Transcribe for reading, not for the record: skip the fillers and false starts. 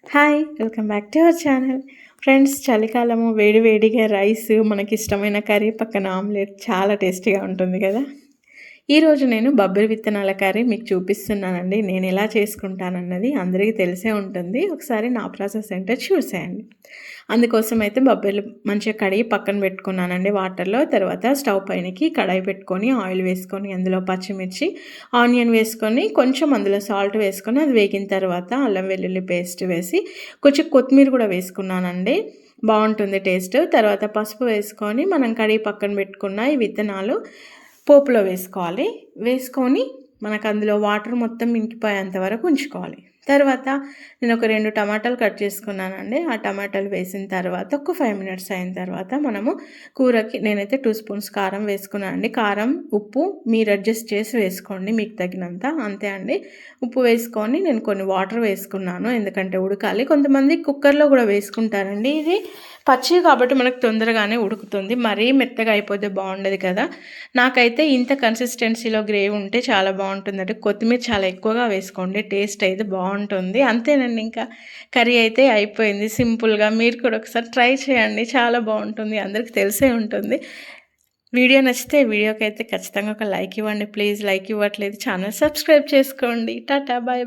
Hi! Welcome back to our channel. Friends, చలికాలము వేడి వేడిగా రైస్, మనకిష్టమైన కర్రీ, పక్కన ఆమ్లెట్ చాలా టేస్టీగా ఉంటుంది కదా! ఈరోజు నేను బొబ్బరి విత్తనాల కర్రీ మీకు చూపిస్తున్నానండి. నేను ఎలా చేసుకుంటానన్నది అందరికీ తెలిసే ఉంటుంది. ఒకసారి నా ప్రాసెస్ ఏంటో చూసేయండి. అందుకోసం అయితే బొబ్బర్లు మంచిగా కడిగి పక్కన పెట్టుకున్నానండి వాటర్‌లో. తర్వాత స్టవ్ పైనకి కడాయి పెట్టుకొని ఆయిల్ వేసుకొని అందులో పచ్చిమిర్చి, ఆనియన్ వేసుకొని కొంచెం అందులో సాల్ట్ వేసుకొని అది వేగిన తర్వాత అల్లం వెల్లుల్లి పేస్ట్ వేసి కొంచెం కొత్తిమీర కూడా వేసుకున్నానండి. బావుంటుంది టేస్ట్. తర్వాత పసుపు వేసుకొని మనం కడిగి పక్కన పెట్టుకున్న ఈ విత్తనాలు పోపులో వేసుకోవాలి. వేసుకొని మనకు అందులో వాటర్ మొత్తం ఇంకిపోయేంత వరకు ఉంచుకోవాలి. తర్వాత నేను ఒక 2 టమాటాలు కట్ చేసుకున్నానండి. ఆ టమాటాలు వేసిన తర్వాత ఒక 5 మినిట్స్ అయిన తర్వాత మనము కూరకి నేనైతే 2 స్పూన్స్ కారం వేసుకున్నానండి. కారం, ఉప్పు మీరు అడ్జస్ట్ చేసి వేసుకోండి మీకు తగినంత. అంతే అండి. ఉప్పు వేసుకొని నేను కొన్ని వాటర్ వేసుకున్నాను. ఎందుకంటే ఉడకాలి. కొంతమంది కుక్కర్‌లో కూడా వేసుకుంటారండి. ఇది పచ్చివి కాబట్టి మనకు తొందరగానే ఉడుకుతుంది. మరీ మెత్తగా అయిపోతే బాగుండదు కదా! నాకైతే ఇంత కన్సిస్టెన్సీలో గ్రేవీ ఉంటే చాలా బాగుంటుందండి. కొత్తిమీర చాలా ఎక్కువగా వేసుకోండి. టేస్ట్ అయితే బాగుంటుంది. అంతేనండి, ఇంకా కర్రీ అయితే అయిపోయింది సింపుల్‌గా. మీరు కూడా ఒకసారి ట్రై చేయండి. చాలా బాగుంటుంది. అందరికీ తెలిసే ఉంటుంది. వీడియో నచ్చితే వీడియోకైతే ఖచ్చితంగా ఒక లైక్ ఇవ్వండి ప్లీజ్. లైక్ ఇవ్వట్లేదు ఛానల్ సబ్స్క్రైబ్ చేసుకోండి. టాటా బాయ్.